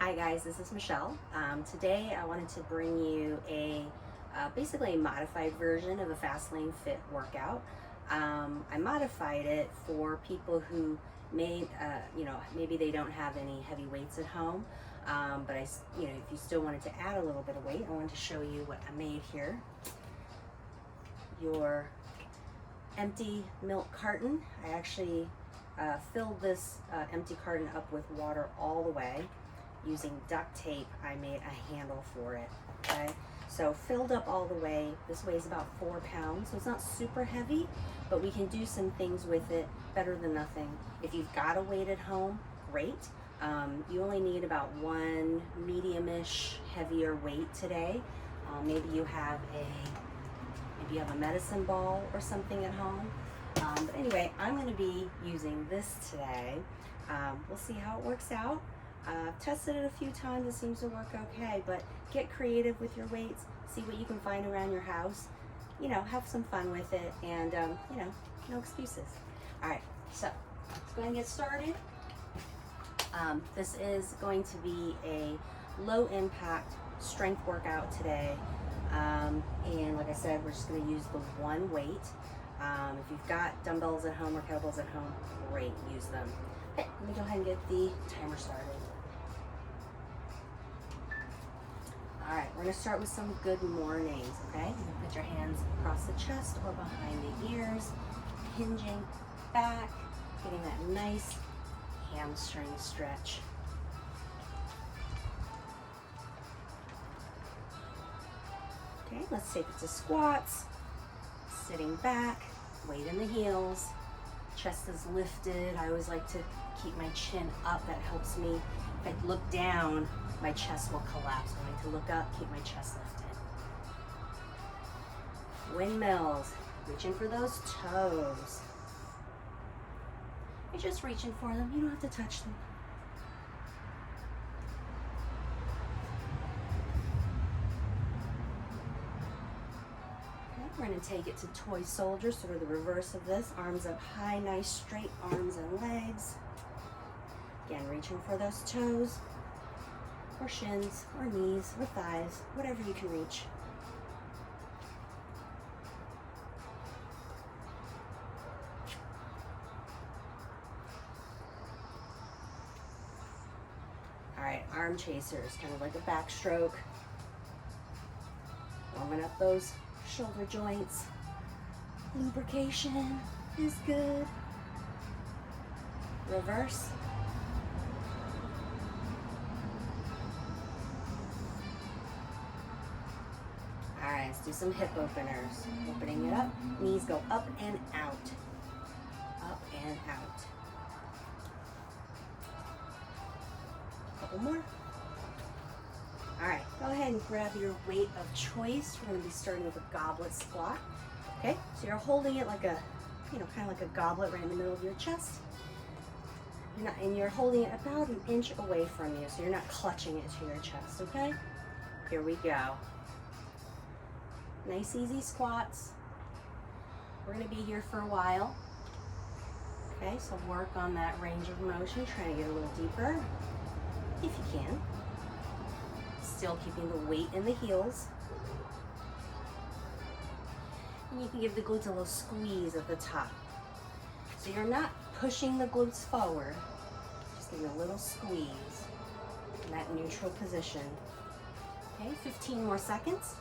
Hi guys, this is Michelle. Today I wanted to bring you a basically a modified version of a Fast Laine Fit workout. I modified it for people who maybe they don't have any heavy weights at home, but if you still wanted to add a little bit of weight, I wanted to show you what I made here. Your empty milk carton. I actually filled this empty carton up with water all the way. Using duct tape, I made a handle for it, okay? So filled up all the way. This weighs about 4 pounds, so it's not super heavy, but we can do some things with it, better than nothing. If you've got a weight at home, great. You only need about one medium-ish heavier weight today. Maybe you have a medicine ball or something at home. But anyway, I'm gonna be using this today. We'll see how it works out. I've tested it a few times, it seems to work okay, but get creative with your weights, see what you can find around your house, have some fun with it, and no excuses. All right, so let's go ahead and get started. This is going to be a low impact strength workout today, and like I said, we're just going to use the one weight. If you've got dumbbells at home or kettlebells at home, great, use them. Okay, let me go ahead and get the timer started. All right, we're gonna start with some good mornings, okay? You're gonna put your hands across the chest or behind the ears, hinging back, getting that nice hamstring stretch. Okay, let's take it to squats. Sitting back, weight in the heels, chest is lifted. I always like to keep my chin up. That helps me. If I look down, my chest will collapse. I like to look up, keep my chest lifted. Windmills, reaching for those toes. You're just reaching for them. You don't have to touch them. We're going to take it to toy soldier, sort of the reverse of this. Arms up high, nice straight arms and legs. Again, reaching for those toes, or shins, or knees, or thighs, whatever you can reach. All right, arm chasers, kind of like a backstroke. Warming up those shoulder joints. Lubrication is good. Reverse. All right, let's do some hip openers. Opening it up, knees go up and out. Up and out. Couple more. All right, go ahead and grab your weight of choice. We're gonna be starting with a goblet squat. Okay, so you're holding it like a, kind of like a goblet right in the middle of your chest. And you're holding it about an inch away from you, so you're not clutching it to your chest, okay? Here we go. Nice, easy squats. We're gonna be here for a while. Okay, so work on that range of motion, trying to get a little deeper, if you can. Still keeping the weight in the heels. And you can give the glutes a little squeeze at the top. So you're not pushing the glutes forward, just giving a little squeeze in that neutral position. Okay, 15 more seconds.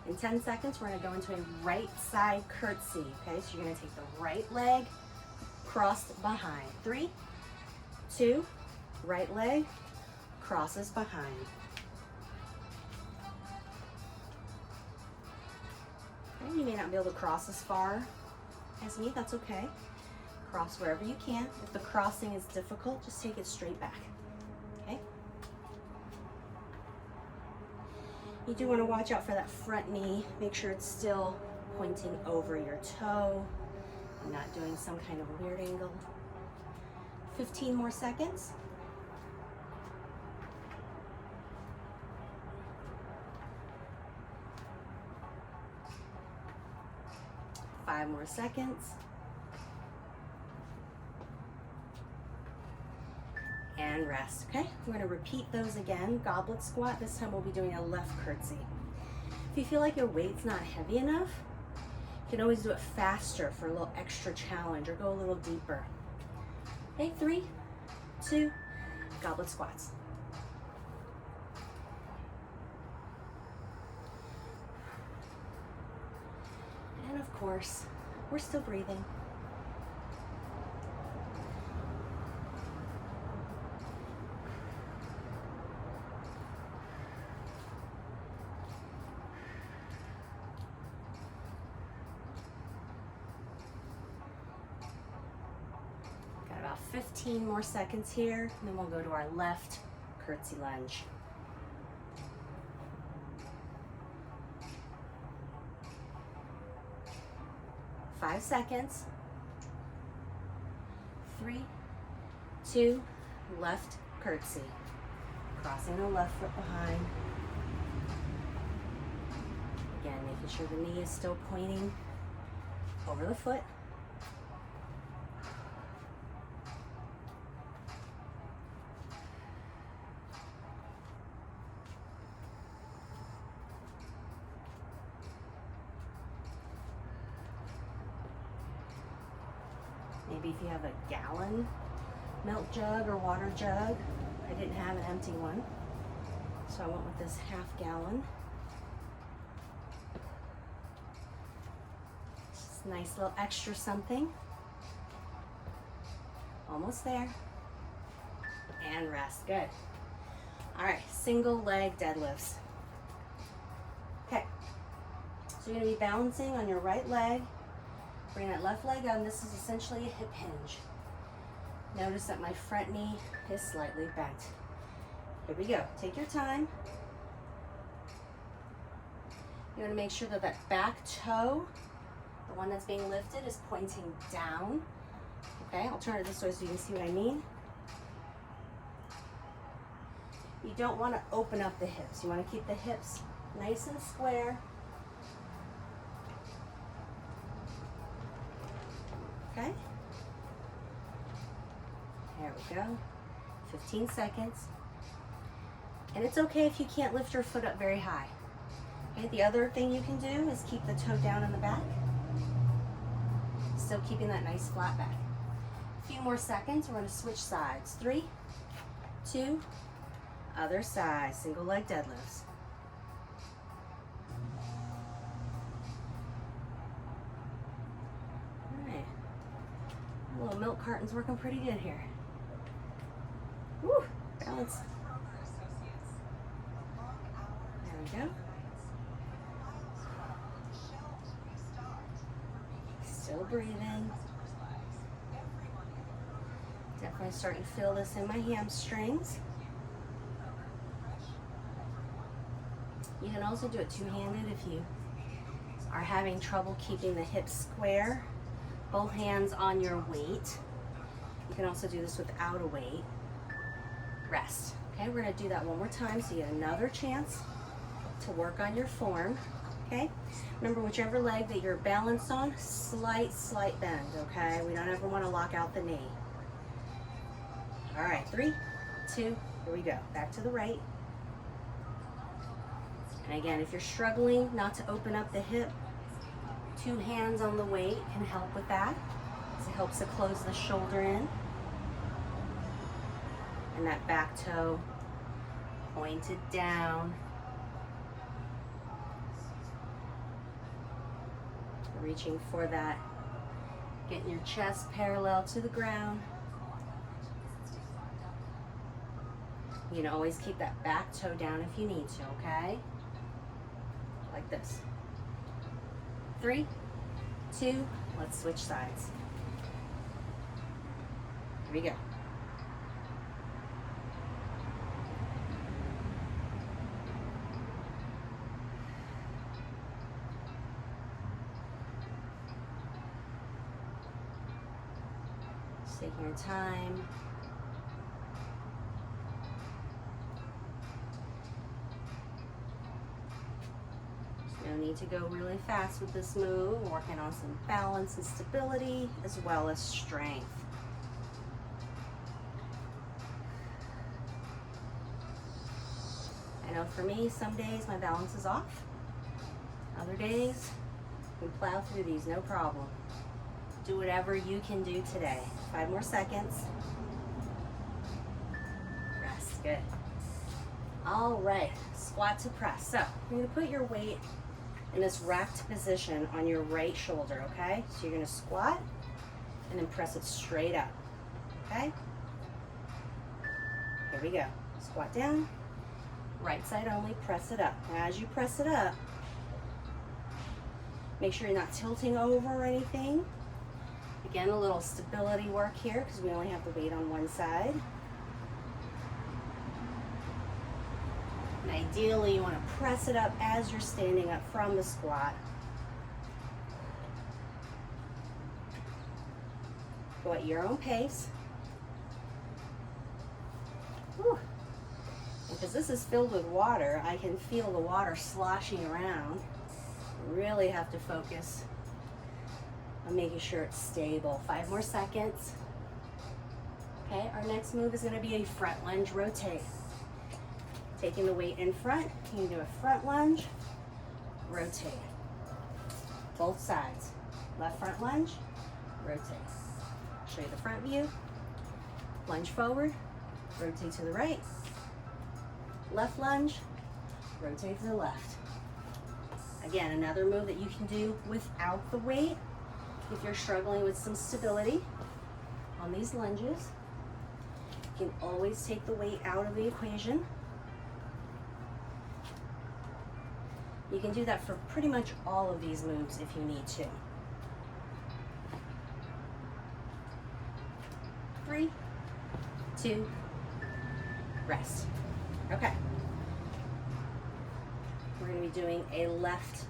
In 10 seconds, we're gonna go into a right side curtsy, okay? So you're gonna take the right leg, crossed behind. 3, 2, right leg, crosses behind. Okay, you may not be able to cross as far as me, that's okay. Cross wherever you can. If the crossing is difficult, just take it straight back, okay? You do want to watch out for that front knee. Make sure it's still pointing over your toe. Not doing some kind of weird angle. 15 more seconds. Five more seconds. and rest. Okay, we're going to repeat those again. Goblet squat. This time we'll be doing a left curtsy. If you feel like your weight's not heavy enough, you can always do it faster for a little extra challenge, or go a little deeper. Okay, 3, 2, goblet squats. And of course, we're still breathing. Got about 15 more seconds here, and then we'll go to our left curtsy lunge. Five seconds. 3, 2, left curtsy. Crossing the left foot behind. Again, making sure the knee is still pointing over the foot. Maybe if you have a gallon milk jug or water jug. I didn't have an empty one, so I went with this half gallon. Just a nice little extra something. Almost there. And rest. Good. All right, single leg deadlifts. Okay, so you're going to be balancing on your right leg. Bring that left leg on. This is essentially a hip hinge. Notice that my front knee is slightly bent. Here we go. Take your time. You want to make sure that that back toe, the one that's being lifted, is pointing down. Okay, I'll turn it this way so you can see what I mean. You don't want to open up the hips. You want to keep the hips nice and square. Okay. There we go. 15 seconds. And it's okay if you can't lift your foot up very high. Okay, the other thing you can do is keep the toe down in the back. Still keeping that nice flat back. A few more seconds, we're going to switch sides. 3, 2, other side, single leg deadlifts. Alright. Little milk carton's working pretty good here. Woo! Balance. There we go. Still breathing. Definitely starting to feel this in my hamstrings. You can also do it two-handed if you are having trouble keeping the hips square. Both hands on your weight. You can also do this without a weight. Rest. Okay, we're going to do that one more time so you get another chance to work on your form. Okay, remember whichever leg that you're balanced on, slight bend. Okay, we don't ever want to lock out the knee. All right, 3, 2, here we go. Back to the right. And again, if you're struggling not to open up the hip, 2 hands on the weight can help with that. It helps to close the shoulder in. And that back toe pointed down. Reaching for that. Getting your chest parallel to the ground. You can always keep that back toe down if you need to, okay? Like this. 3, 2, let's switch sides. Here we go. Just taking your time. No need to go really fast with this move. We're working on some balance and stability as well as strength. know, for me, some days my balance is off. Other days, we plow through these, no problem. Do whatever you can do today. 5 more seconds. Rest, good. All right, squat to press. So you're gonna put your weight in this racked position on your right shoulder, okay? So you're gonna squat and then press it straight up, okay? Here we go. Squat down, right side only, press it up. Now as you press it up, make sure you're not tilting over or anything. Again, a little stability work here because we only have the weight on one side. And ideally, you want to press it up as you're standing up from the squat. Go at your own pace. Whew. Because this is filled with water, I can feel the water sloshing around. Really have to focus on making sure it's stable. 5 more seconds. Okay, our next move is going to be a front lunge rotate. Taking the weight in front, you can do a front lunge, rotate. Both sides. Left front lunge, rotate. Show you the front view. Lunge forward, rotate to the right. Left lunge, rotate to the left. Again, another move that you can do without the weight if you're struggling with some stability on these lunges. You can always take the weight out of the equation. You can do that for pretty much all of these moves if you need to. 3, 2, rest. Okay. We're going to be doing a left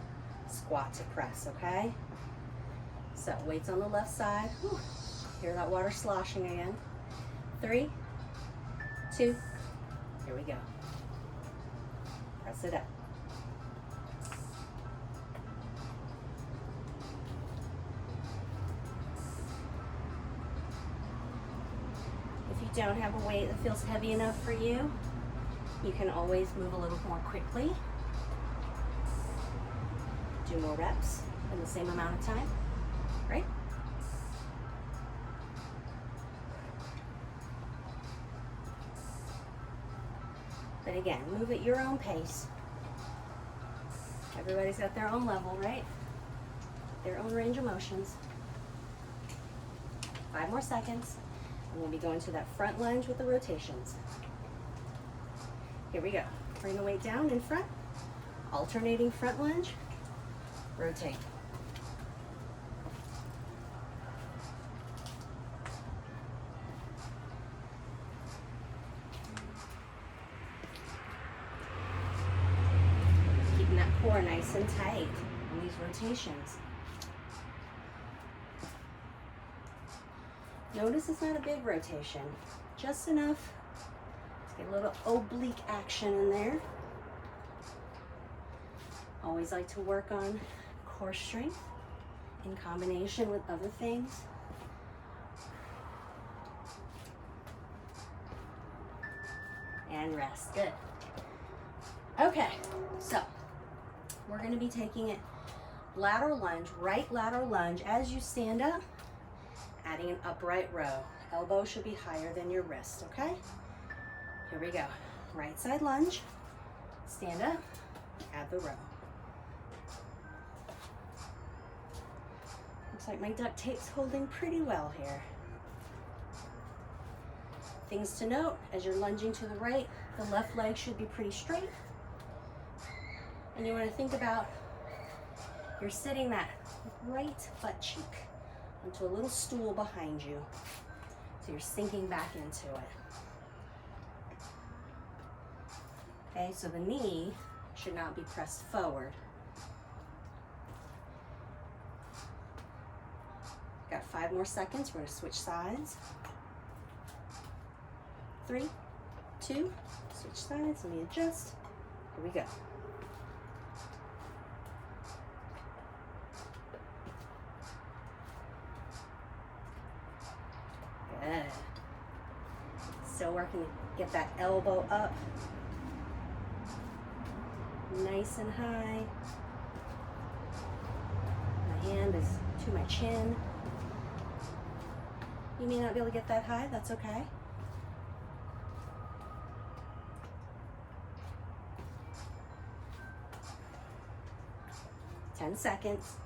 squat to press, okay? So weights on the left side. Whew. Hear that water sloshing again. 3, 2, here we go. Press it up. If you don't have a weight that feels heavy enough for you, you can always move a little more quickly. Do more reps in the same amount of time, right? But again, move at your own pace. Everybody's got their own level, right? Their own range of motions. 5 more seconds. And we'll be going to that front lunge with the rotations. Here we go. Bring the weight down in front. Alternating front lunge. Rotate. Keeping that core nice and tight on these rotations. Notice it's not a big rotation, just enough to get a little oblique action in there. Always like to work on core strength in combination with other things. And rest, good. Okay, so we're gonna be taking it lateral lunge, right lateral lunge as you stand up, adding an upright row. Elbow should be higher than your wrist, okay? Here we go. Right side lunge, stand up, add the row. Looks like my duct tape's holding pretty well here. Things to note, as you're lunging to the right, the left leg should be pretty straight. And you want to think about, you're sitting that right butt cheek onto a little stool behind you. So you're sinking back into it. Okay, so the knee should not be pressed forward. Got 5 more seconds. We're going to switch sides. 3, 2, switch sides. Let me adjust. Here we go. Good. Still working to get that elbow up. nice and high. My hand is to my chin. You may not be able to get that high, that's okay. Ten seconds.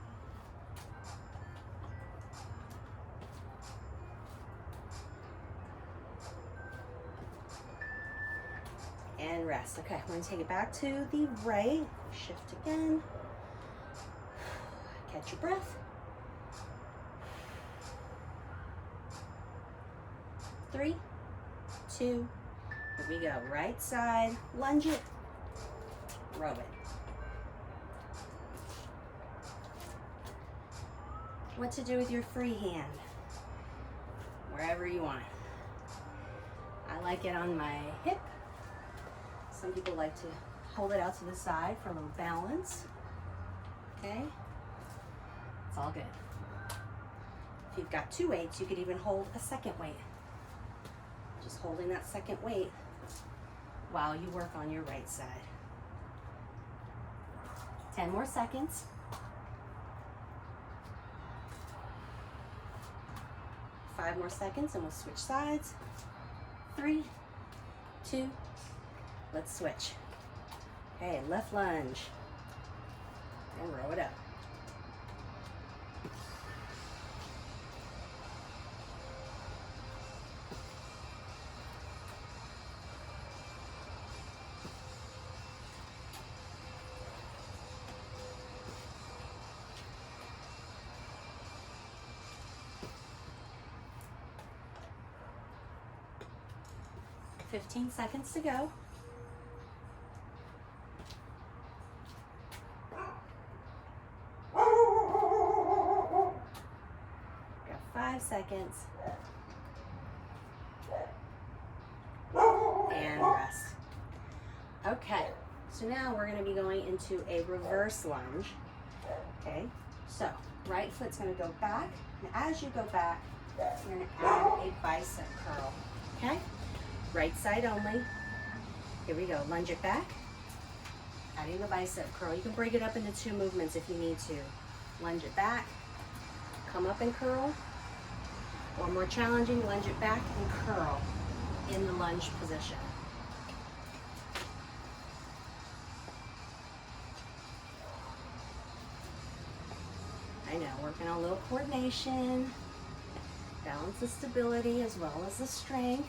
And rest. Okay, we're gonna take it back to the right. Shift again. Catch your breath. 3, 2, here we go. Right side, lunge it, row it. What to do with your free hand? Wherever you want it. I like it on my hip. Some people like to hold it out to the side for a little balance. Okay? It's all good. If you've got 2 weights, you could even hold a second weight. Just holding that second weight while you work on your right side. 10 more seconds. 5 more seconds and we'll switch sides. 3, 2, let's switch. Okay, left lunge. And row it up. Fifteen seconds to go. Got 5 seconds. And rest. Okay, so now we're going to be going into a reverse lunge. Okay, so right foot's going to go back. And as you go back, you're going to add a bicep curl. Okay? Right side only. Here we go. Lunge it back. Adding the bicep curl. You can break it up into 2 movements if you need to. Lunge it back. Come up and curl. Or more challenging, lunge it back and curl in the lunge position. I know, working on a little coordination. Balance the stability as well as the strength.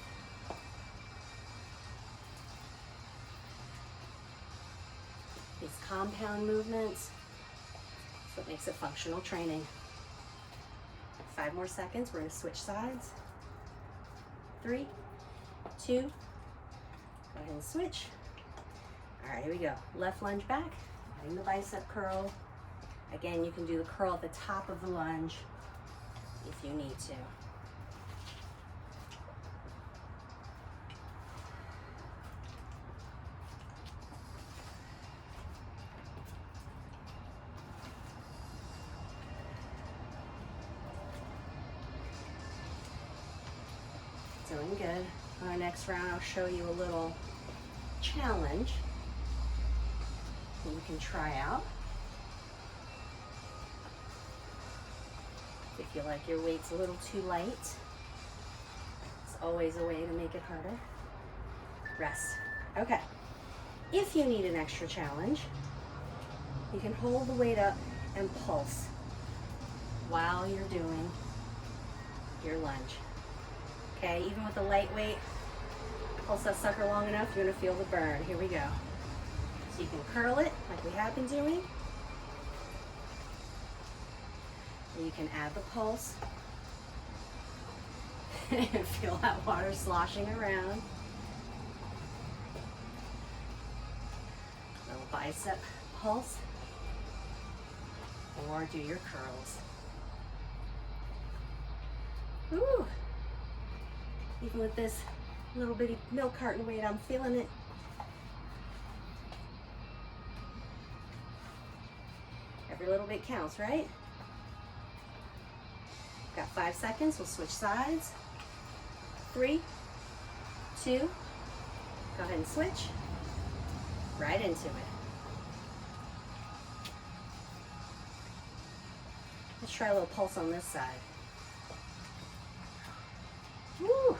These compound movements, that's what makes it functional training. 5 more seconds, we're gonna switch sides. 3, 2, go ahead and switch. All right, here we go. Left lunge back, adding the bicep curl. Again, you can do the curl at the top of the lunge if you need to. Doing good. On our next round, I'll show you a little challenge that you can try out. If you feel like your weight's a little too light, it's always a way to make it harder. Rest. Okay. If you need an extra challenge, you can hold the weight up and pulse while you're doing your lunge. Okay, even with a lightweight, pulse that sucker long enough, you're gonna feel the burn. Here we go. So you can curl it like we have been doing. And you can add the pulse and feel that water sloshing around. Little bicep pulse. Or do your curls. Ooh. Even with this little bitty milk carton weight, I'm feeling it. Every little bit counts, right? Got 5 seconds, we'll switch sides. 3, 2, go ahead and switch. Right into it. Let's try a little pulse on this side. Woo!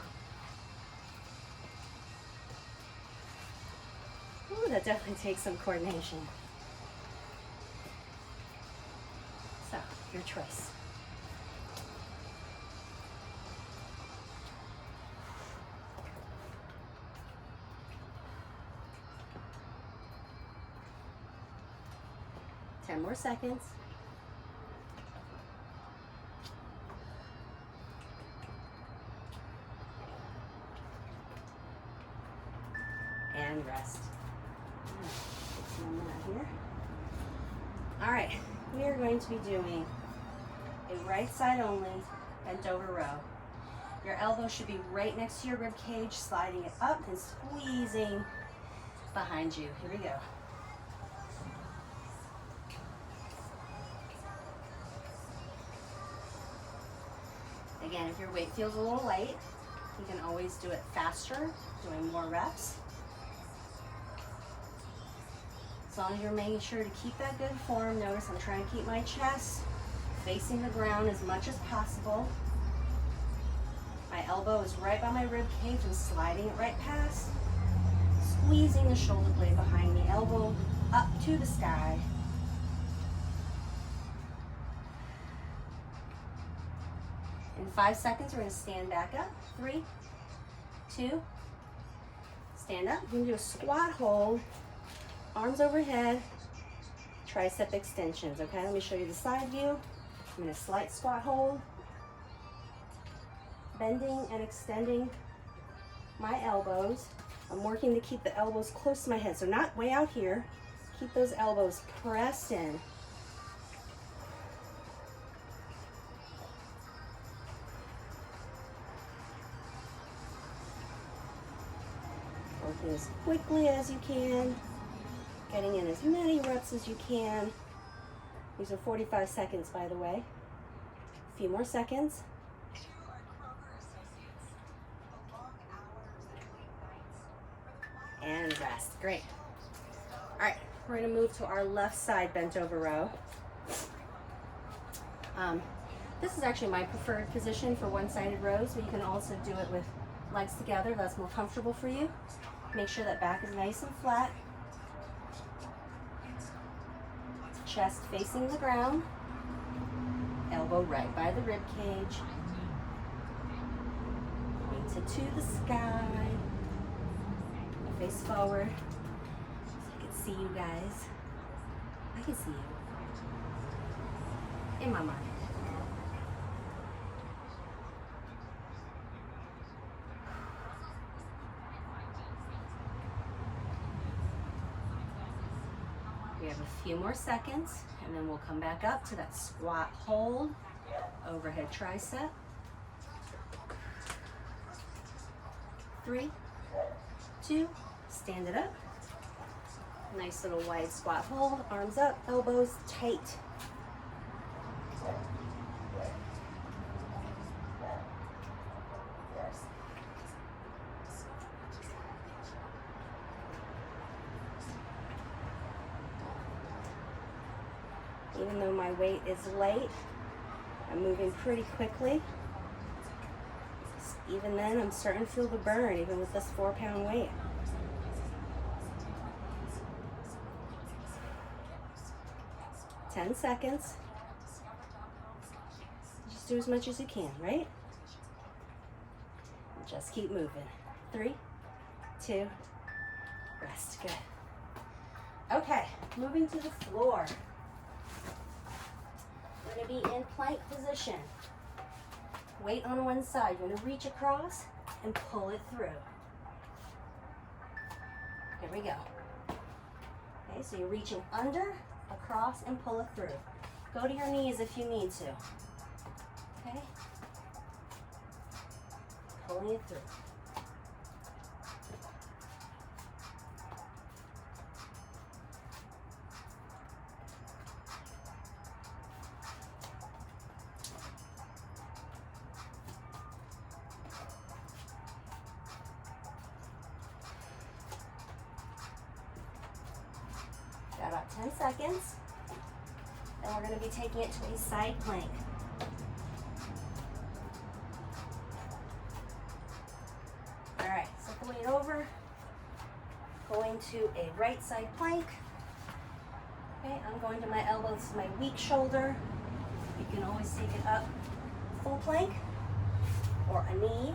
Ooh, that definitely takes some coordination. So, your choice. Ten more seconds. And rest. Put some on that here. All right, we are going to be doing a right side only bent over row. Your elbow should be right next to your rib cage, sliding it up and squeezing behind you. Here we go. Again, if your weight feels a little light, you can always do it faster, doing more reps. As long as you're making sure to keep that good form. Notice I'm trying to keep my chest facing the ground as much as possible. My elbow is right by my rib cage and sliding it right past. Squeezing the shoulder blade behind me, elbow up to the sky. In 5 seconds, we're going to stand back up. 3, 2, stand up. We're going to do a squat hold, arms overhead, tricep extensions. Okay, let me show you the side view. I'm in a slight squat hold, bending and extending my elbows. I'm working to keep the elbows close to my head, so not way out here. Keep those elbows pressed in. Working as quickly as you can, getting in as many reps as you can. These are 45 seconds, by the way. A few more seconds. And rest. Great. All right, we're going to move to our left side bent over row. This is actually my preferred position for one-sided rows, but you can also do it with legs together. That's more comfortable for you. Make sure that back is nice and flat. Chest facing the ground. Elbow right by the rib cage. Feet to the sky. Face forward. So I can see you guys. I can see you. In my mind. We have a few more seconds, and then we'll come back up to that squat hold, overhead tricep. 3, 2, stand it up. Nice little wide squat hold, arms up, elbows tight. Even though my weight is light, I'm moving pretty quickly. Even then, I'm starting to feel the burn, even with this 4-pound weight. Ten seconds. Just do as much as you can, right? Just keep moving. 3, 2, rest. Good. Okay, moving to the floor. We're going to be in plank position. Weight on one side. You're going to reach across and pull it through. Here we go. Okay, so you're reaching under, across, and pull it through. Go to your knees if you need to. Okay? Pulling it through. Got about 10 seconds. Then we're going to be taking it to a side plank. All right, set the weight over. Going to a right side plank. Okay, I'm going to my elbow. This is my weak shoulder. You can always take it up full plank or a knee,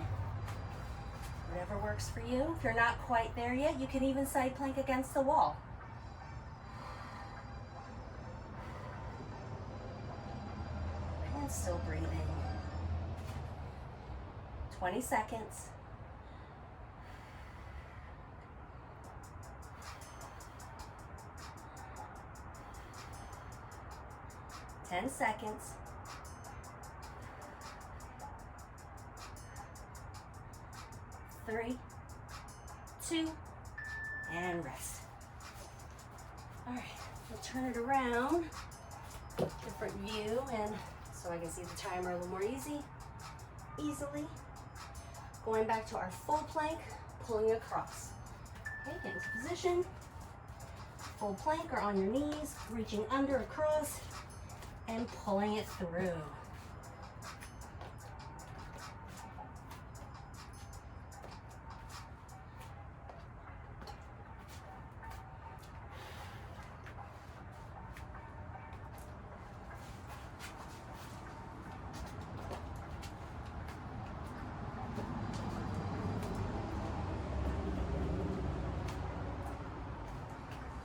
whatever works for you. If you're not quite there yet, you can even side plank against the wall. And still breathing. 20 seconds. Ten seconds. 3, 2, and rest. All right, we'll turn it around, different view, and so I can see the timer a little more easily. Going back to our full plank, pulling across. Okay, get into position. Full plank or on your knees, reaching under, across, and pulling it through.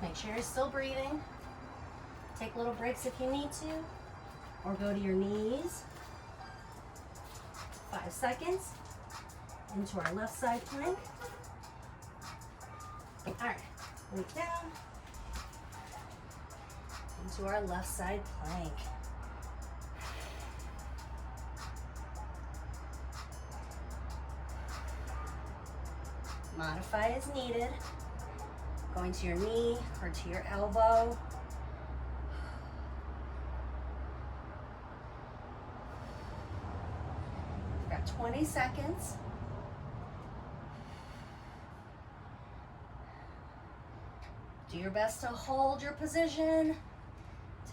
Make sure you're still breathing. Take little breaks if you need to, or go to your knees. 5 seconds into our left side plank. All right, weight down into our left side plank. Modify as needed. Going to your knee or to your elbow. We've got 20 seconds. Do your best to hold your position.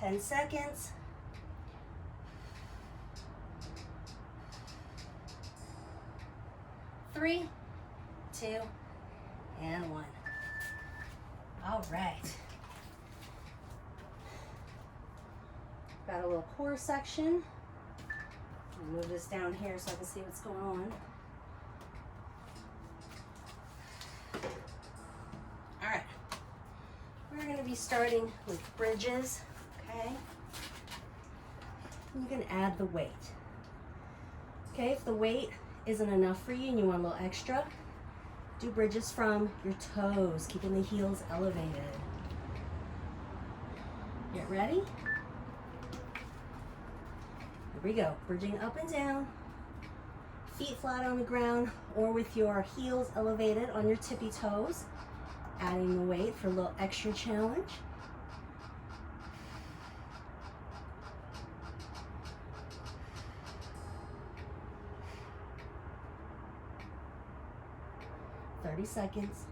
10 seconds. 3, 2, and 1. All right. Got a little core section. I'll move this down here so I can see what's going on. All right. We're going to be starting with bridges, okay? You can add the weight. Okay, if the weight isn't enough for you and you want a little extra, do bridges from your toes, keeping the heels elevated. Get ready? Here we go. Bridging up and down, feet flat on the ground, or with your heels elevated on your tippy toes. Adding the weight for a little extra challenge. Seconds.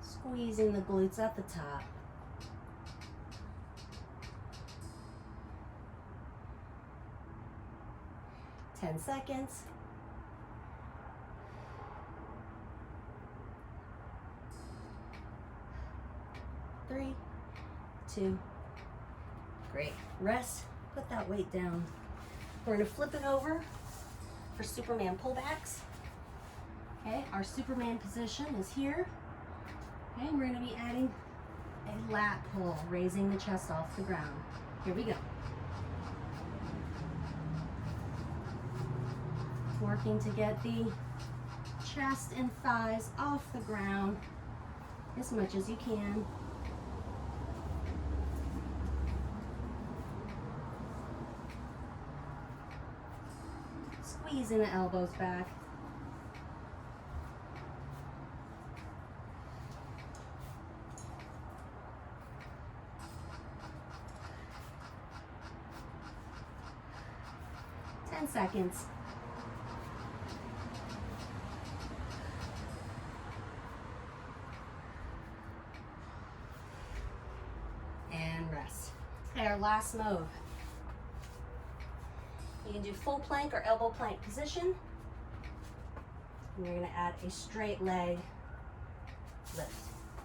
Squeezing the glutes at the top. Ten seconds. 3, 2, great. Rest, put that weight down. We're gonna flip it over for Superman pullbacks. Okay, our Superman position is here. Okay, and we're gonna be adding a lat pull, raising the chest off the ground. Here we go. Working to get the chest and thighs off the ground as much as you can. Squeezing the elbows back. Seconds. rest. Okay, our last move. You can do full plank or elbow plank position. And you're gonna add a straight leg lift.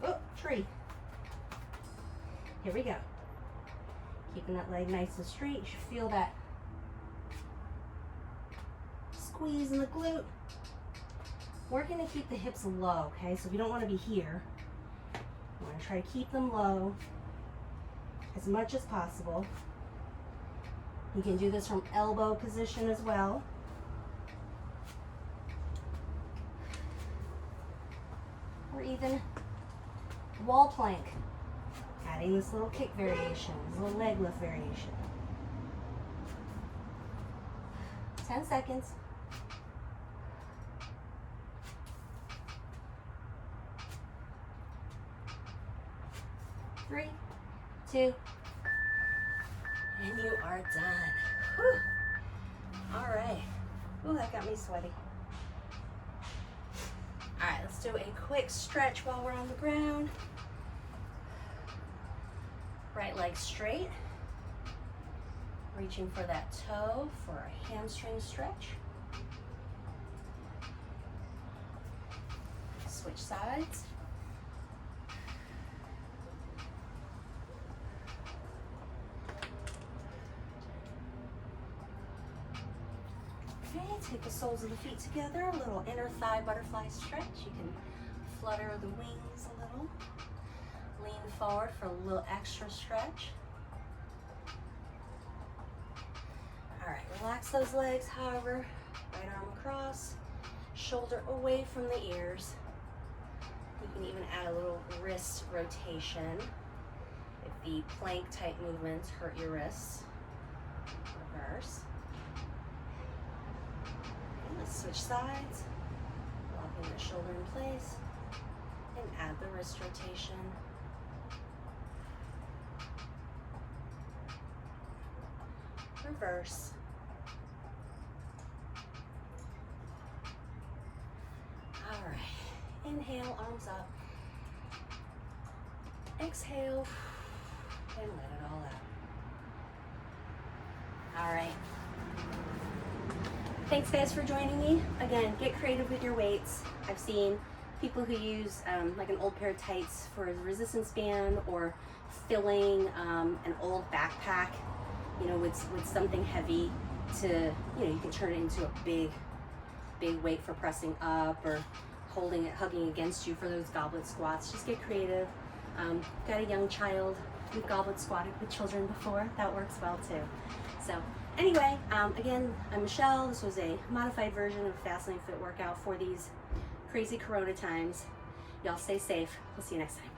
Oh, tree. Here we go. Keeping that leg nice and straight. You should feel that squeeze in the glute. We're gonna keep the hips low, okay? So we don't wanna be here. We're gonna try to keep them low as much as possible. You can do this from elbow position as well. Or even wall plank. Adding this little kick variation, this little leg lift variation. 10 seconds. 3, 2, and you are done. Whew. All right. Ooh, that got me sweaty. All right, let's do a quick stretch while we're on the ground. Right leg straight. Reaching for that toe for a hamstring stretch. Switch sides. Okay, take the soles of the feet together, a little inner thigh butterfly stretch. You can flutter the wings a little. Lean forward for a little extra stretch. All right, relax those legs, however. Right arm across, shoulder away from the ears. You can even add a little wrist rotation if the plank type movements hurt your wrists. Reverse. Okay, let's switch sides. Locking the shoulder in place and add the wrist rotation. Reverse. All right, inhale, arms up. Exhale, and let it all out. All right. Thanks guys for joining me. Again, get creative with your weights. I've seen people who use like an old pair of tights for a resistance band, or filling an old backpack, you know, with something heavy to, you know, you can turn it into a big weight for pressing up, or holding it, hugging against you for those goblet squats. Just get creative. Got a young child. We've goblet squatted with children before. That works well too. So anyway, again, I'm Michelle. This was a modified version of Fast Laine Fit workout for these crazy Corona times. Y'all stay safe. We'll see you next time.